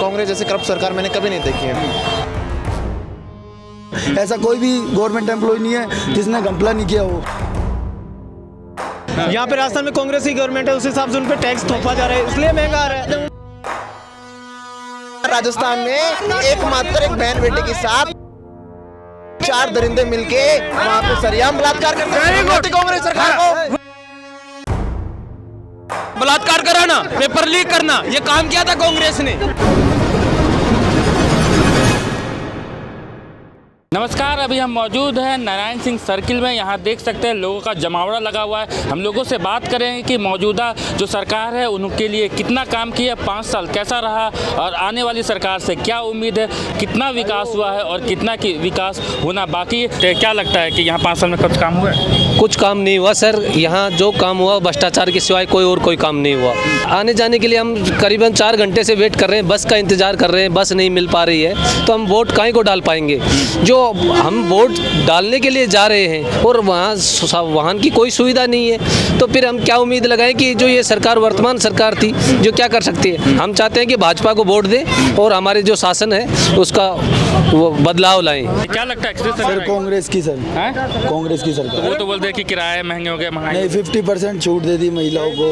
कांग्रेस जैसे करप्ट सरकार मैंने कभी नहीं देखी है। ऐसा कोई भी गवर्नमेंट एम्प्लॉय नहीं है जिसने घपला नहीं किया हो। यहाँ पे राजस्थान में कांग्रेस की गवर्नमेंट है, उस हिसाब से उन पे टैक्स थोपा जा रहा है, इसलिए महंगा आ रहा है। राजस्थान में एकमात्र एक बहन बेटे के साथ 4 दरिंदे मिलके वहाँ पे सरेआम बलात्कार करते हैं कांग्रेस सरकार को। बलात्कार कराना, पेपर लीक करना, ये काम किया था कांग्रेस ने। नमस्कार, अभी हम मौजूद हैं नारायण सिंह सर्किल में। यहाँ देख सकते हैं लोगों का जमावड़ा लगा हुआ है। हम लोगों से बात करेंगे कि मौजूदा जो सरकार है उनके लिए कितना काम किया, 5 साल कैसा रहा और आने वाली सरकार से क्या उम्मीद है, कितना विकास हुआ है और कितना की विकास होना बाकी है। क्या लगता है कि यहाँ 5 साल में कुछ काम हुआ है? कुछ काम नहीं हुआ सर। यहाँ जो काम हुआ भ्रष्टाचार के सिवाय कोई काम नहीं हुआ। आने जाने के लिए हम करीबन 4 घंटे से वेट कर रहे हैं, बस का इंतजार कर रहे हैं, बस नहीं मिल पा रही है तो हम वोट काहे को डाल पाएंगे। जो हम वोट डालने के लिए जा रहे हैं और वहाँ वाहन की कोई सुविधा नहीं है तो फिर हम क्या उम्मीद लगाएं कि जो ये सरकार वर्तमान सरकार थी जो क्या कर सकती है। हम चाहते हैं कि भाजपा को वोट दें और हमारे जो शासन है उसका वो बदलाव लाएं। क्या लगता है सर कांग्रेस की सर कांग्रेस की सरकार। वो तो बोलते हैं कि किराए महंगे हो गए, महंगाई नहीं 50% छूट दे दी महिलाओं को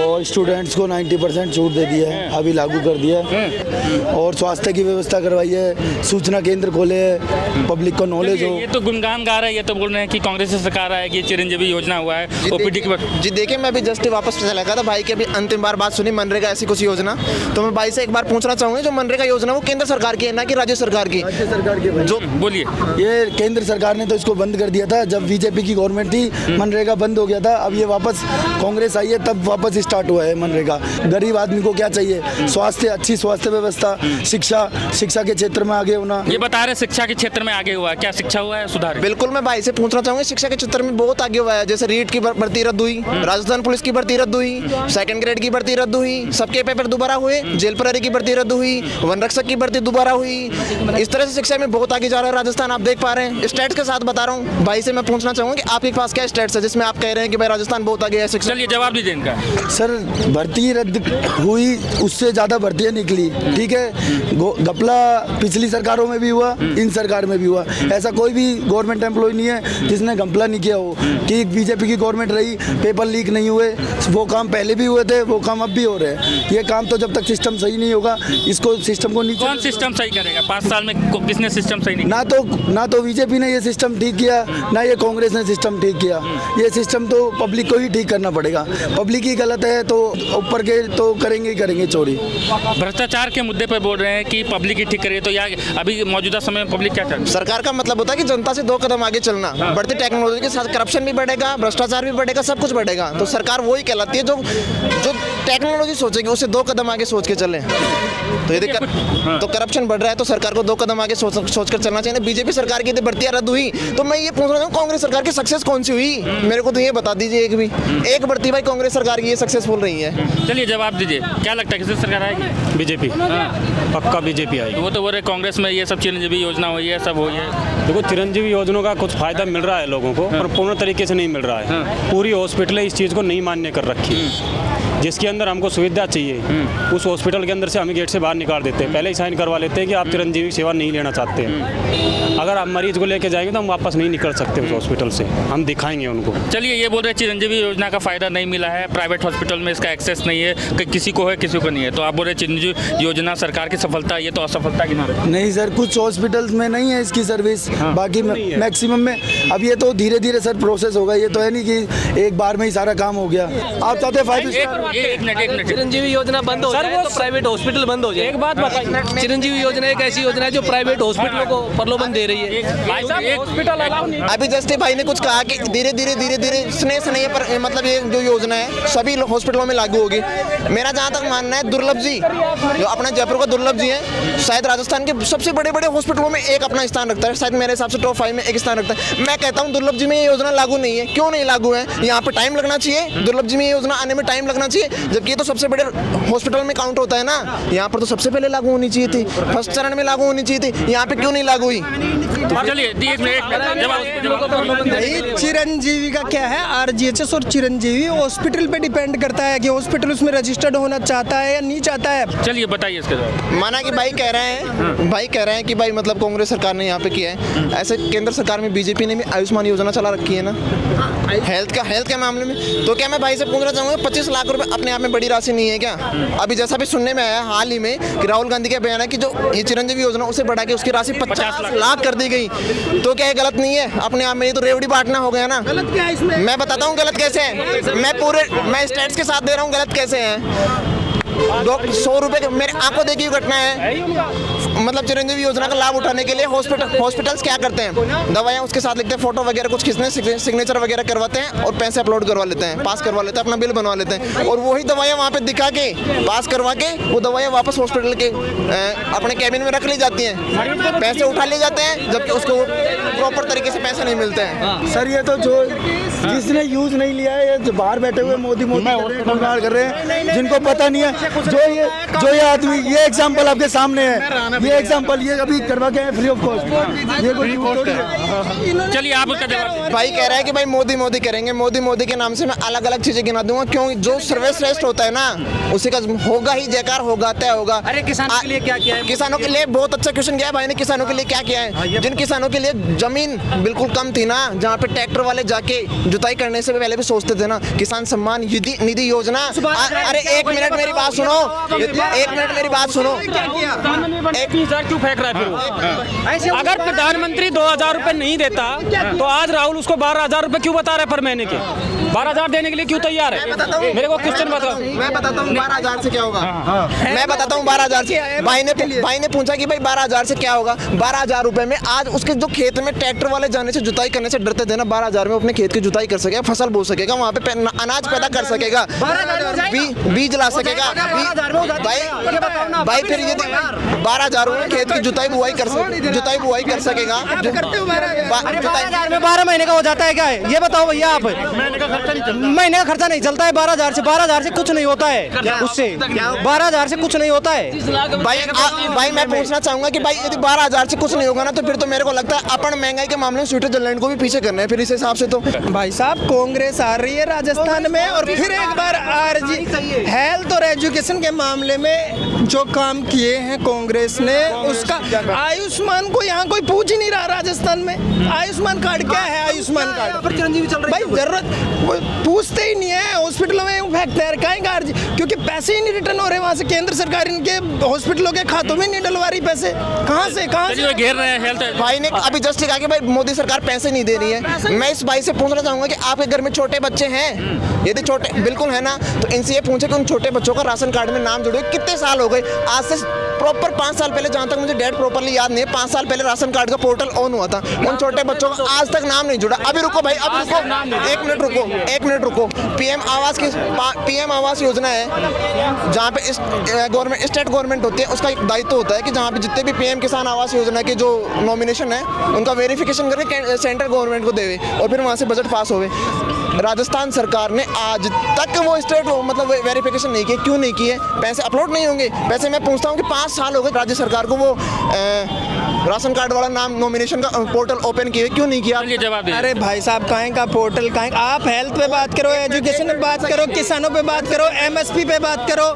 और स्टूडेंट्स को 90% छूट दे दी है, अभी लागू कर दिया है। और स्वास्थ्य की व्यवस्था करवाई है, सूचना केंद्र खोले है, पब्लिक को नॉलेज हो। ये तो गुणगान गा रहे हैं, ये तो बोल रहे हैं कि कांग्रेस की सरकार आएगी, चिरंजीवी योजना हुआ है ओपीडी की। जी देखिए, मैं अभी जस्ट वापस चला गया था भाई की अभी अंतिम बार बात सुनी मनरेगा ऐसी कुछ योजना। तो मैं भाई से एक बार पूछना चाहूंगा, जो मनरेगा योजना वो केंद्र सरकार की है ना कि राज्य सरकार की? राज्य सरकार की। जो बोलिए, ये केंद्र सरकार ने तो इसको बंद कर दिया था जब बीजेपी की गवर्नमेंट थी, मनरेगा बंद हो गया था। अब ये वापस कांग्रेस आई है तब वापस स्टार्ट हुआ है मनरेगा। गरीब आदमी को क्या चाहिए? स्वास्थ्य, अच्छी स्वास्थ्य व्यवस्था, शिक्षा के क्षेत्र में आगे होना। ये बता रहे शिक्षा के क्षेत्र में आगे हुआ है, क्या शिक्षा हुआ है सुधार? बिल्कुल, मैं भाई से पूछना चाहूंगा, शिक्षा के क्षेत्र में बहुत आगे हुआ है। जैसे रीट की भर्ती रद्द हुई, राजस्थान पुलिस की भर्ती रद्द हुई, 2nd ग्रेड की भर्ती रद्द हुई, सबके पेपर दोबारा हुए, जेल प्रहरी की भर्ती रद्द हुई, वन रक्षक की भर्ती दोबारा हुई। इस तरह से शिक्षा में बहुत आगे जा रहा है राजस्थान, आप देख पा रहे हैं। स्टेट्स के साथ बता रहा हूँ, भाई से मैं पूछना चाहूंगा कि आपके पास क्या स्टेट्स है जिसमें आप कह रहे हैं कि भाई राजस्थान बहुत आगे है शिक्षा? चलिए जवाब दीजिए इनका। सर भर्ती रद्द हुई, उससे ज्यादा भर्तियां निकली, ठीक है। घपला पिछली सरकारों में भी हुआ, इन सरकार में भी हुआ। ऐसा कोई भी गवर्नमेंट एम्प्लॉय नहीं है जिसने घपला नहीं किया हो कि बीजेपी की गवर्नमेंट रही, पेपर लीक नहीं हुए। वो काम पहले भी हुए थे, वो काम अब भी हो रहे हैं। ये काम तो जब तक सिस्टम सही नहीं होगा, इसको सिस्टम को नीचे। कौन सिस्टम सही करेगा? 5 साल में किसने सिस्टम सही नहीं? ना तो बीजेपी ने ये सिस्टम ठीक किया, ना ये कांग्रेस ने सिस्टम ठीक किया। ये सिस्टम तो पब्लिक को ही ठीक करना पड़ेगा। पब्लिक ही गलत है तो ऊपर के तो करेंगे ही करेंगे चोरी। भ्रष्टाचार के मुद्दे पर बोल रहे हैं कि पब्लिक ही ठीक करे, तो यार अभी मौजूदा समय में पब्लिक क्या चाहती है? सरकार का मतलब होता है कि जनता से 2 कदम आगे चलना। बढ़ती टेक्नोलॉजी के साथ करप्शन भी बढ़ेगा, भ्रष्टाचार भी बढ़ेगा, सब कुछ बढ़ेगा। तो सरकार वही कहलाती है जो टेक्नोलॉजी सोचेगी उससे 2 कदम आगे सोच के चले। तो यदि तो करप्शन बढ़ रहा है तो सरकार को 2 कदम आगे सोच कर चलना चाहिए। बीजेपी सरकार की भर्तियां रद्द हुई तो मैं ये पूछ रहा हूँ, कांग्रेस सरकार की सक्सेस कौन सी हुई? मेरे को तो ये बता दीजिए, एक भर्ती भाई कांग्रेस सरकार की ये सक्सेसफुल रही है। चलिए जवाब दीजिए, क्या लगता है किसकी सरकार आएगी? बीजेपी, पक्का बीजेपी आएगी। वो तो बोल रहे कांग्रेस में ये सब चिरंजीवी योजना हुई है, सब हुई है। देखो चिरंजीवी योजना का कुछ फायदा मिल रहा है लोगों को, पर पूर्ण तरीके से नहीं मिल रहा है। पूरी हॉस्पिटल इस चीज़ को नहीं मान्य कर रखी, जिसके अंदर हमको सुविधा चाहिए उस हॉस्पिटल के अंदर से हमें गेट से बाहर निकाल देते हैं। पहले ही साइन करवा लेते हैं कि आप चिरंजीवी सेवा नहीं लेना चाहते हैं। अगर आप मरीज को लेके जाएंगे तो हम वापस नहीं निकल सकते उस हॉस्पिटल से, हम दिखाएंगे उनको। चलिए, ये बोल रहे हैं चिरंजीवी योजना का फायदा नहीं मिला है, प्राइवेट हॉस्पिटल में इसका एक्सेस नहीं है, कि किसी को है किसी को नहीं है। तो आप बोल रहे चिरंजीवी योजना सरकार की सफलता, ये तो असफलता की नाम है। नहीं सर, कुछ हॉस्पिटल्स में नहीं है इसकी सर्विस, बाकी मैक्सिमम में। अब ये तो धीरे धीरे सर प्रोसेस होगा, ये तो है नहीं कि एक बार में ही सारा काम हो गया। आप चाहते हैं 5 स्टार? एक मिनट, चिरंजीवी योजना बंद हो जाए तो प्राइवेट हॉस्पिटल बंद हो जाए। एक बात बताइए, चिरंजीवी योजना एक ऐसी योजना है जो प्राइवेट हॉस्पिटलों को प्रलोभन दे रही है। अभी जस्ट भाई ने कुछ कहा कि धीरे धीरे स्नेह से नहीं, पर मतलब ये जो योजना है सभी हॉस्पिटलों में लागू होगी। मेरा जहाँ तक मानना है, दुर्लभ जी जो अपना जयपुर का दुर्लभ जी है, शायद राजस्थान के सबसे बड़े हॉस्पिटलों में एक अपना स्थान रखता है, शायद मेरे हिसाब से टॉप 5 में एक स्थान रखता है। मैं कहता हूँ दुर्लभ जी में ये योजना लागू नहीं है। क्यों नहीं लागू है? यहाँ पे टाइम लगना चाहिए, दुर्लभ जी में ये योजना आने में टाइम लगना चाहिए। चाहिए, जबकि ये तो सबसे बड़े हॉस्पिटल में काउंट होता है ना। यहाँ पर तो सबसे पहले लागू होनी चाहिए थी, फर्स्ट चरण में लागू होनी चाहिए थी, यहाँ पे क्यों नहीं लागू हुई? चलिए एक मिनट जवाब। चिरंजीवी का क्या है, आरजीएचएस और चिरंजीवी हॉस्पिटल पे डिपेंड करता है कि हॉस्पिटल उसमें रजिस्टर्ड होना चाहता है या नहीं चाहता है। चलिए बताइए इसके जवाब। माना कि भाई कह रहे हैं कि भाई मतलब कांग्रेस सरकार ने यहाँ पे किया है, ऐसे केंद्र सरकार में बीजेपी ने भी आयुष्मान योजना चला रखी है ना हेल्थ के मामले में। तो क्या मैं भाई से पूछना चाहूँगा 25 लाख रुपए अपने आप में बड़ी राशि नहीं है क्या? अभी जैसा भी सुनने में आया हाल ही में कि राहुल गांधी का बयान है कि जो ये चिरंजीवी योजना उसे बढ़ा के उसकी राशि 50 लाख कर दी गई। तो क्या ये गलत नहीं है अपने आप में? ये तो रेवड़ी बांटना हो गया ना। गलत क्या है इसमें? मैं बताता हूँ गलत कैसे है, मैं स्टेट्स के साथ दे रहा हूँ गलत कैसे है। 100 रुपए के मेरे आंखों देखी घटना है, मतलब चिरंजीवी योजना का लाभ उठाने के लिए हॉस्पिटल्स क्या करते हैं, दवाइयाँ उसके साथ लिखते हैं, फोटो वगैरह कुछ खींचने, सिग्नेचर वगैरह करवाते हैं और पैसे अपलोड करवा लेते हैं, पास करवा लेते हैं, अपना बिल बनवा लेते हैं और वही दवाइयाँ वहाँ पे दिखा के पास करवा के वो दवाइयाँ वापस हॉस्पिटल के अपने कैबिन में रख ली जाती हैं, पैसे उठा लिए जाते हैं, जबकि उसको प्रॉपर तरीके से पैसे नहीं मिलते हैं। सर ये तो जो जिसने यूज नहीं लिया है, ये जो बाहर बैठे हुए मोदी कर रहे हैं, जिनको पता नहीं है, जो ये आदमी, ये एग्जांपल आपके सामने है, ये एग्जांपल ये अभी करवा के फ्री ऑफ कॉस्ट, ये कोई। चलिए आप उसका जवाब। भाई कह रहा है कि भाई मोदी करेंगे, मोदी के नाम से मैं अलग अलग चीजें गिना दूंगा, क्यों? जो सर्वश्रेष्ठ होता है ना उसी का होगा ही जयकार, होगा तय होगा। अरे किसानों के लिए क्या किया है? किसानों के लिए बहुत अच्छा क्वेश्चन किया भाई ने, किसानों के लिए क्या किया है? जिन किसानों के लिए जमीन बिल्कुल कम थी ना, जहाँ पे ट्रैक्टर वाले जाके जुताई करने से पहले भी सोचते थे ना, किसान सम्मान निधि योजना। अरे एक मिनट मेरी बात सुनो, एक मिनट मेरी बात सुनो। 20,000 क्यों फेंक रहा है फिर वो? अगर प्रधानमंत्री 2,000 रुपए नहीं देता तो आज राहुल उसको 12,000 रुपए क्यों बता रहे पर महीने के? 12,000 देने के लिए क्यों तैयार है? मेरे को क्वेश्चन बताओ। मैं बताता हूँ 12,000 से क्या होगा। मैं बताता हूँ 12,000 से। भाई ने पूछा कि भाई 12,000 से क्या होगा। 12,000 रुपए में आज उसके जो खेत में ट्रैक्टर वाले जाने से जुताई करने से डरते थे ना, 12,000 में अपने खेत की जुताई कर सकेगा, फसल बो सकेगा, वहाँ पे अनाज पैदा कर सकेगा, बीज ला सकेगा। भाई फिर ये 12,000 में खेत की जुताई बुआई कर सकेगा। 12 महीने का हो जाता है क्या है ये बताओ भैया आप? महीने का खर्चा नहीं चलता है 12,000 से। 12,000 से कुछ नहीं होता है, उससे 12,000 से कुछ नहीं होता है। भाई मैं पूछना चाहूंगा कि भाई यदि 12,000 से कुछ नहीं होगा ना, तो फिर तो मेरे को लगता है अपन महंगाई के मामले में स्विट्जरलैंड को भी पीछे करना है फिर इस हिसाब से। तो भाई साहब कांग्रेस आ रही है राजस्थान में और फिर एक बार आरजी हेल्थ और एजुकेशन के मामले में जो काम किए हैं कांग्रेस ने, उसका आयुष्मान को यहाँ कोई पूछ ही नहीं रहा राजस्थान में। आयुष्मान कार्ड क्या है? आयुष्मान कार्ड चिरंजीवी चल रहा है, भाई जरूरत पूछते ही नहीं है, हॉस्पिटलों में फैक्ट है काहे, क्योंकि पैसे ही नहीं रिटर्न हो रहे वहाँ से। केंद्र सरकार इनके हॉस्पिटलों के खातों में नहीं डलवा रही पैसे, कहाँ से घेर रहे हैं हेल्थ। भाई ने अभी जस्ट कहा कि भाई मोदी सरकार पैसे नहीं दे रही है। मैं इस भाई से पूछना चाहूंगा कि आपके घर में छोटे बच्चे हैं? यदि छोटे बिल्कुल है ना, तो इनसे ये पूछे कि उन छोटे बच्चों का राशन कार्ड में नाम जुड़े कितने साल हो गए? आज से प्रॉपर 5 साल पहले, जहाँ तक मुझे डेट प्रॉपरली याद नहीं है, 5 साल पहले राशन कार्ड का पोर्टल ऑन हुआ था, उन छोटे बच्चों का आज तक नाम नहीं जुड़ा। अभी रुको भाई, अभी रुको, एक मिनट रुको। पीएम आवास योजना है, जहाँ पे गवर्नमेंट स्टेट गवर्नमेंट होती है, उसका एक दायित्व होता है कि जहाँ पे जितने भी पीएम किसान आवास योजना के जो नॉमिनेशन है उनका वेरिफिकेशन करके सेंट्रल गवर्नमेंट को देवे और फिर वहाँ से बजट पास होवे। राजस्थान सरकार ने आज तक वो स्टेट मतलब वेरिफिकेशन नहीं किया। क्यों नहीं किए? पैसे अपलोड नहीं होंगे। वैसे मैं पूछता हूँ कि 5 साल हो गए राज्य सरकार को वो राशन कार्ड वाला नाम नॉमिनेशन का पोर्टल ओपन किए, क्यों नहीं किया? जवाब। अरे भाई साहब काहे का पोर्टल, काहे आप हेल्थ पे बात करो, एजुकेशन पे बात करो, किसानों पे बात करो, एमएसपी पे बात करो।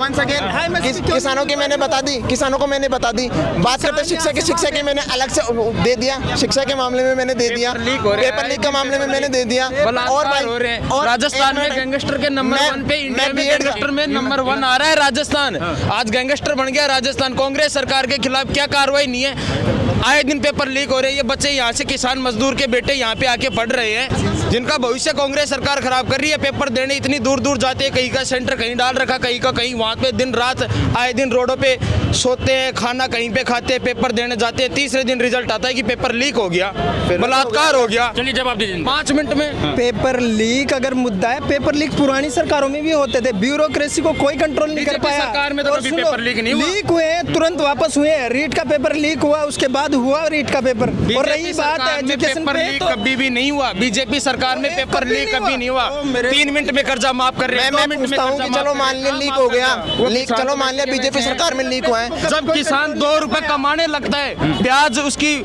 किसानों की मैंने बता दी, किसानों को मैंने बता दी। बात करते शिक्षा की मैंने अलग से दे दिया, शिक्षा के मामले में मैंने दे दिया, पेपर लीक के मामले में मैंने दे दिया। और राजस्थान में गैंगस्टर के नंबर 1 पे, इंडिया में गैंगस्टर में नंबर 1 आ रहा है राजस्थान। आज गैंगस्टर बन गया राजस्थान। कांग्रेस सरकार के खिलाफ क्या कार्रवाई नहीं है? आए दिन पेपर लीक हो रहे हैं। ये बच्चे यहाँ से किसान मजदूर के बेटे यहाँ पे आके पढ़ रहे हैं, जिनका भविष्य कांग्रेस सरकार खराब कर रही है। पेपर देने इतनी दूर दूर जाते हैं, कहीं का सेंटर कहीं डाल रखा, कहीं का कहीं, वहाँ पे दिन रात आए दिन रोडों पे सोते हैं, खाना कहीं पे खाते हैं, पेपर देने जाते हैं, तीसरे दिन रिजल्ट आता है कि पेपर लीक हो गया, बलात्कार हो गया। चलिए जवाब दीजिए 5 मिनट में पेपर लीक अगर मुद्दा है, पेपर लीक पुरानी सरकारों में भी होते थे, ब्यूरोक्रेसी को कोई कंट्रोल नहीं कर बीजेपी पाया। सरकार में तो और कभी सुनो, पेपर लीक नहीं हुआ। लीक हुए हैं, तुरंत वापस हुए हैं। रीट का पेपर लीक हुआ, उसके बाद हुआ रीट का पेपर। और रही बात है एजुकेशन पेपर पे, लीक तो कभी भी नहीं हुआ। बीजेपी सरकार में पेपर कभी लीक नहीं कभी नहीं हुआ। हुआ। 3 मिनट में कर्जा माफ कर रहे हैं, 2 मैं मिनट में पूछता हूँ कर्जा कि माफ चलो कर मान रहे लिया हैं। लीक हो गया, वो लीक किसान चलो मान लिया बीजेपी सरकार में लीक हुआ है। जब किसान 2 रुपए कमाने लगता है, प्याज उसकी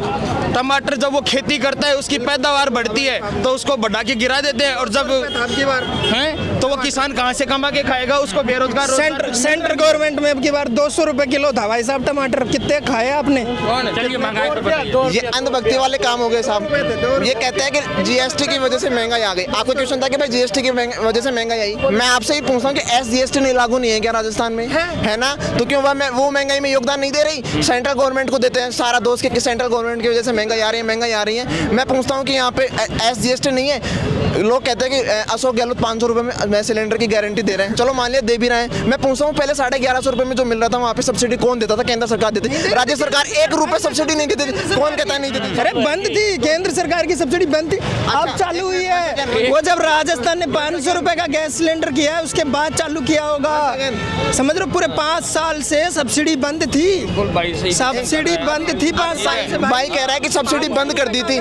टमाटर जब वो खेती करता है उसकी पैदावार बढ़ती है तो उसको बढ़ा के गिरा देते हैं, और जब हैं तो वो किसान कहाँ से कमा के खाएगा, उसको बेरोजगार सेंटर गवर्नमेंट में अब की बार 200 रुपए किलो था भाई साहब टमाटर। कितने खाए आपने? चलिए महंगाई पर बताइए। ये अंधभक्ति वाले काम हो गए साहब। ये कहते हैं कि जीएसटी की वजह से महंगाई आ गई। आपको क्वेश्चन था कि भाई जीएसटी की वजह से महंगाई आई, मैं आपसे ही पूछता हूँ कि एसजीएसटी नहीं लागू नहीं है क्या राजस्थान में? है ना, तो क्यों वो महंगाई में योगदान नहीं दे रही? सेंट्रल गवर्नमेंट को देते हैं सारा दोष कि सेंट्रल गवर्नमेंट की वजह से महंगाई आ रही है, महंगाई आ रही है। मैं पूछता हूँ कि यहाँ पे एसजीएसटी नहीं है। लोग कहते हैं कि अशोक गहलोत 500 रुपए में सिलेंडर की गारंटी दे रहे हैं, चलो मान लिया दे भी रहे हैं। मैं पूछता हूँ पहले 1150 रुपए में जो मिल रहा था वहाँ पे सब्सिडी कौन देता था? केंद्र सरकार देती थी। राज्य सरकार 1 रुपए सब्सिडी नहीं देती थी। कौन कहता है नहीं देती? अरे बंद थी, केंद्र सरकार की सब्सिडी बंद थी, अब चालू हुई है। वो जब राजस्थान ने 500 रुपए का गैस सिलेंडर किया है उसके बाद चालू किया होगा। समझ रहे हो, पूरे 5 साल से सब्सिडी बंद थी, सब्सिडी बंद थी 5 साल से। भाई कह रहा है कि सब्सिडी बंद कर दी थी,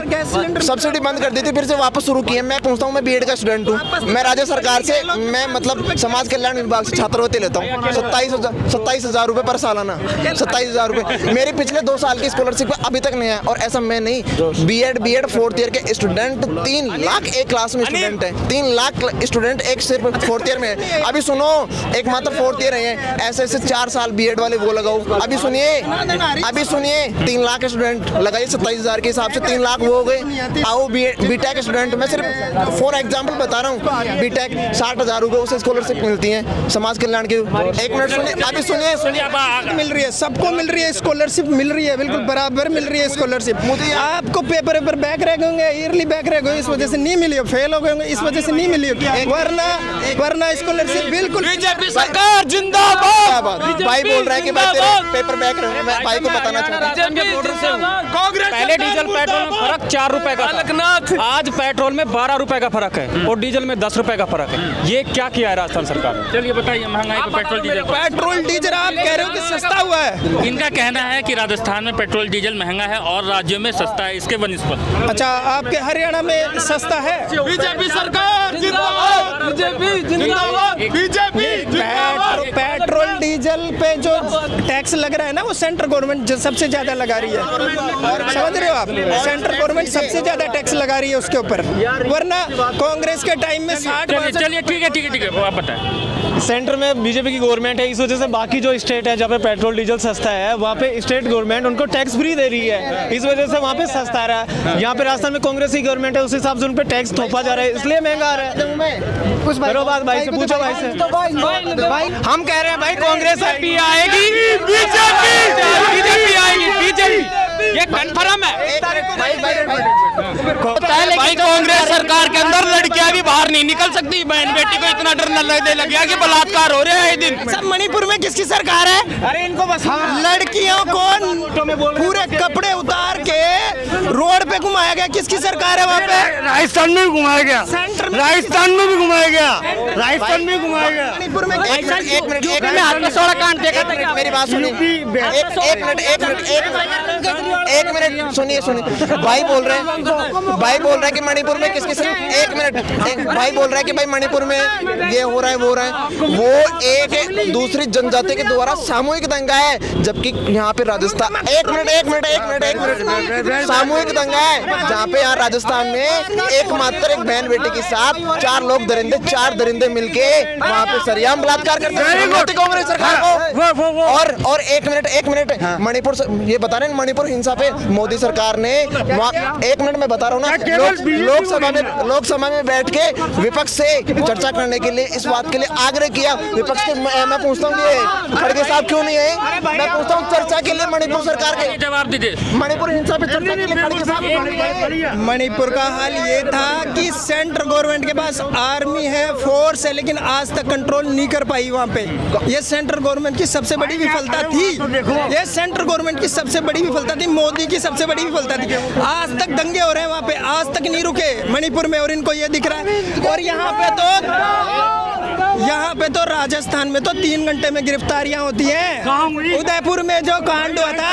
सब्सिडी बंद कर दी थी, फिर से वापस शुरू की है। मैं पूछता हूँ, मैं बीएड का स्टूडेंट हूँ, मैं राज्य सरकार से मैं मतलब समाज कल्याण विभाग से छात्रवृत्ति लेता हूँ 27,000 रुपए पर सालाना, 27,000 रुपए। मेरी पिछले 2 साल की स्कॉलरशिप अभी तक नहीं है। और ऐसा मैं नहीं, बीएड 4th ईयर के स्टूडेंट 3 लाख एक क्लास में स्टूडेंट है, 3 लाख स्टूडेंट एक सिर्फ 4th ईयर में है। अभी सुनो, एक मात्र 4th ईयर है, ऐसे 4 साल बीएड वाले वो लगाओ। अभी सुनिए 3 लाख स्टूडेंट लगाइए 27,000 के हिसाब से 3 लाख वो हो गए। आओ बीटेक स्टूडेंट, मैं सिर्फ फॉर एग्जाम्पल बता रहा हूँ, बीटेक 60,000 रुपए उसे स्कॉलरशिप मिलती है समाज कल्याण की। 1 मिनट सुनिए, अभी सुनिए मिल रही है, सबको मिल रही है स्कॉलरशिप, मिल रही है, बिल्कुल बराबर मिल रही है स्कॉलरशिप। आपको पेपर बैक रह गए होंगे, ईयरली बैक रह गए, इस वजह से नहीं मिली हो, फेल हो गए होंगे, इस वजह से नहीं मिली हो, वरना स्कॉलरशिप बिल्कुल। बीजेपी सरकार जिंदाबाद। भाई बोल रहा है कि भाई तेरे पेपर बैक रहे, मैं भाई को बताना चाहता हूँ। पहले डीजल पेट्रोल में फर्क 4 रुपए का था, आज पेट्रोल में 12 रुपए का फर्क है और डीजल में 10 रुपए का फर्क है। ये क्या किया है राजस्थान सरकार ने? चलिए बताइए महंगाई पर पेट्रोल डीजल पर। पेट्रोल डीजल आप कह रहे हो कि सस्ता हुआ है। इनका कहना है कि राजस्थान में पेट्रोल डीजल महंगा है और राज्यों में सस्ता है, इसके बनिस्बत। अच्छा, आपके हरियाणा में सस्ता है? बीजेपी सरकार जिंदाबाद, बीजेपी जिंदाबाद, बीजेपी पेट्रोल डीजल पे जो टैक्स लग रहा है ना, वो सेंट्रल गवर्नमेंट सबसे ज्यादा लगा रही है। समझ रहे हो आप, सेंट्रल गवर्नमेंट सबसे ज्यादा टैक्स लगा रही है उसके ऊपर, वरना कांग्रेस के टाइम में 60। चलिए ठीक है, आप बताएं। सेंटर में बीजेपी की गवर्नमेंट है, इस वजह से बाकी जो स्टेट है जहाँ पे पेट्रोल डीजल सस्ता है वहाँ पे स्टेट गवर्नमेंट उनको टैक्स फ्री दे रही है, इस वजह से वहाँ पे सस्ता आ रहा है। यहाँ पे राजस्थान में कांग्रेस की गवर्नमेंट है, उस हिसाब से उन पे टैक्स थोपा जा रहा है, इसलिए महंगा आ रहा है। कुछ करो बात भाई से, पूछो भाई से। हम कह रहे हैं भाई कांग्रेस अभी आएगी, बीजेपी आएगी, बीजेपी ये कंफर्म है। भाई कांग्रेस सरकार के अंदर लड़कियां भी बाहर नहीं निकल सकती, बहन बेटी को इतना डर लगने लग गया कि बलात्कार हो रहे हैं दिन। सब मणिपुर में किसकी सरकार है? अरे इनको बस लड़कियों को पूरे कपड़े उतार के रोड पे घुमाया गया, किसकी सरकार है वहाँ पे? राजस्थान में भी घुमाया गया, राजस्थान में भी घुमाया गया, राजस्थान में घुमाया गया। मणिपुर में एक मिनट मेरी बात सुनिए, एक मिनट सुनिए। भाई बोल रहे हैं कि मणिपुर में किसकी एक मिनट भाई बोल रहा है कि भाई मणिपुर में ये हो रहा है वो हो रहा है, वो एक दूसरी जनजाति के द्वारा सामूहिक दंगा है, जबकि यहाँ पे राजस्थान एक मिनट सामूहिक दंगा है, जहाँ पे यहाँ राजस्थान में एकमात्र एक बहन बेटी के साथ 4 दरिंदे मिलके वहाँ पे सरेआम बलात्कार करते हैं कांग्रेस सरकार को। और एक मिनट मणिपुर ये बता रहे हैं, मणिपुर हिंसा पे मोदी सरकार ने एक मिनट में बता रहा हूँ ना, लोकसभा में बैठ के विपक्ष से चर्चा करने के लिए इस बात के लिए आग्रह किया। विपक्ष के मैं पूछता हूँ ये खड़गे साहब क्यों नहीं है? मैं पूछता हूँ चर्चा के लिए मणिपुर सरकार के जवाब दीजिए। मणिपुर हिंसा पे चर्चा के लिए खड़गे साहब। मणिपुर का हाल ये था कि सेंट्रल गवर्नमेंट के पास आर्मी है, फोर्स है, लेकिन आज तक कंट्रोल नहीं कर पाई वहाँ पे। ये सेंट्रल गवर्नमेंट की सबसे बड़ी विफलता थी। ये सेंट्रल गवर्नमेंट की सबसे बड़ी विफलता थी, मोदी की सबसे बड़ी विफलता थी। आज तक दंगे हो रहे हैं वहाँ पे, आज तक नहीं रुके मणिपुर में, और इनको ये दिख रहा है। और यहाँ पे तो राजस्थान में तो 3 घंटे में गिरफ्तारियां होती हैं। उदयपुर में जो कांड हुआ था,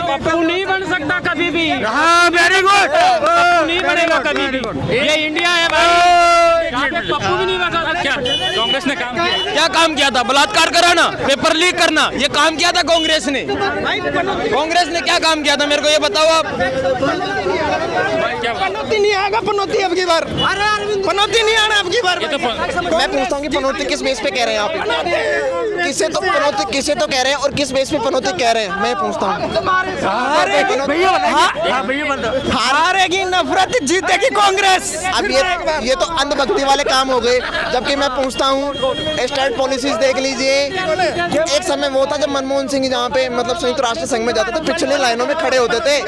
पप्पू नहीं बन सकता कभी भी। हाँ, वेरी गुड। पप्पू नहीं बनेगा कभी भी। ये इंडिया है भाई, यहाँ पे पप्पू भी नहीं बना। क्या कांग्रेस ने काम किया? क्या काम किया था? बलात्कार कराना, पेपर लीक करना, ये काम किया था कांग्रेस ने। कांग्रेस ने क्या काम किया था, मेरे को ये बताओ आप। पनौती नहीं आएगा, पनौती अब की बार, पनौती नहीं आना अब की बार। मैं पूछता हूँ कि पनौती किस बेस पे कह रहे हैं आप? किसे तो पनौती किसे तो कह रहे हैं और किस बेस पे पनौती कह रहे हैं, मैं पूछता हूँ। हारेगी नफरत, जीतेगी कांग्रेस। अब ये तो अंधभक्ति वाले काम हो गए। जबकि मैं पूछता हूँ, स्टेट पॉलिसीज देख लीजिए। एक समय वो था जब मनमोहन सिंह जहाँ पे मतलब संयुक्त राष्ट्र संघ में जाते थे, पिछली लाइनों में खड़े होते थे,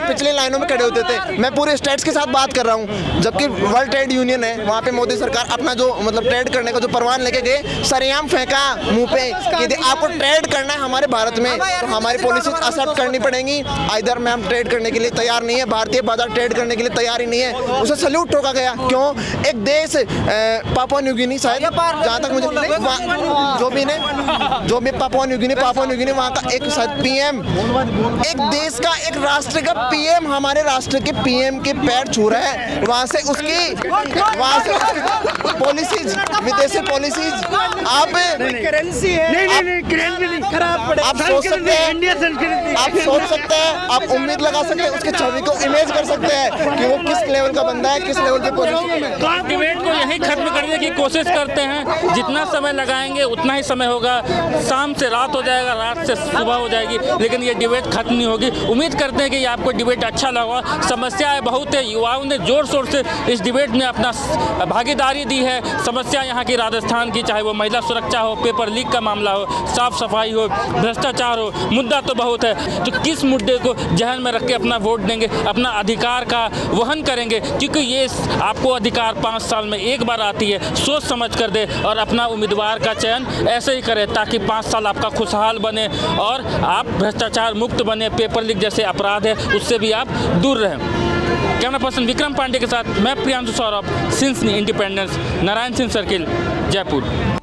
पिछली लाइनों में खड़े होते थे। मैं पूरे स्टेट्स के साथ बात कर रहा हूँ। जबकि वर्ल्ड ट्रेड यूनियन है, वहाँ पे मोदी सरकार अपना जो मतलब ट्रेड करने का जो परवान लेके गए, सरेआम फेंका मुंह पे कि आपको ट्रेड करना है हमारे भारत में तो हमारी पॉलिसी एक्सेप्ट करनी पड़ेगी। इधर में हम ट्रेड करने के लिए तैयार नहीं है, भारतीय बाजार ट्रेड करने के लिए तैयार ही नहीं है। उसे सल्यूट ठोका गया। क्यों? एक देश पापुआ न्यू गिनी शायद, जहाँ तक मुझे जो भी पापुआ न्यू गिनी वहाँ का एक पीएम, एक देश का एक राष्ट्र का पीएम हमारे राष्ट्र के पीएम के पैर छू रहा है। वहाँ से उसकी पॉलिसीज, विदेशी पॉलिसीज आप करेंसी है, आप सोच सकते हैं, आप उम्मीद लगा सकते हैं, उसकी छवि को इमेज कर सकते हैं कि वो किस लेवल का बंदा है, किस लेवल की पोजीशन में। तो आप डिबेट को यही खत्म करने की कोशिश करते हैं। जितना समय लगाएंगे उतना ही समय होगा, शाम से रात हो जाएगा, रात से सुबह हो जाएगी, लेकिन ये डिबेट खत्म नहीं होगी। उम्मीद करते हैं कि ये आपको डिबेट अच्छा लगा। समस्याएं बहुत है, युवाओं ने जोर शोर से इस डिबेट में अपना भागीदारी दी है। समस्या यहाँ की राजस्थान की, चाहे वो महिला सुरक्षा हो, पेपर लीक का मामला हो, साफ सफाई हो, भ्रष्टाचार हो, मुद्दा तो बहुत है। तो किस मुद्दे को जहन में रख के अपना वोट देंगे, अपना अधिकार का वहन करेंगे, क्योंकि ये आपको अधिकार 5 साल में एक बार आती है। सोच समझ कर दे और अपना उम्मीदवार का चयन ऐसे ही करें ताकि 5 साल आपका खुशहाल बने और आप भ्रष्टाचार मुक्त बने, पेपर लीक जैसे अपराध है उससे भी आप दूर रहें। कैमरा पर्सन विक्रम पांडे के साथ मैं Priyanshu Saurabh, since independence, Narayan Singh circle, Jaipur.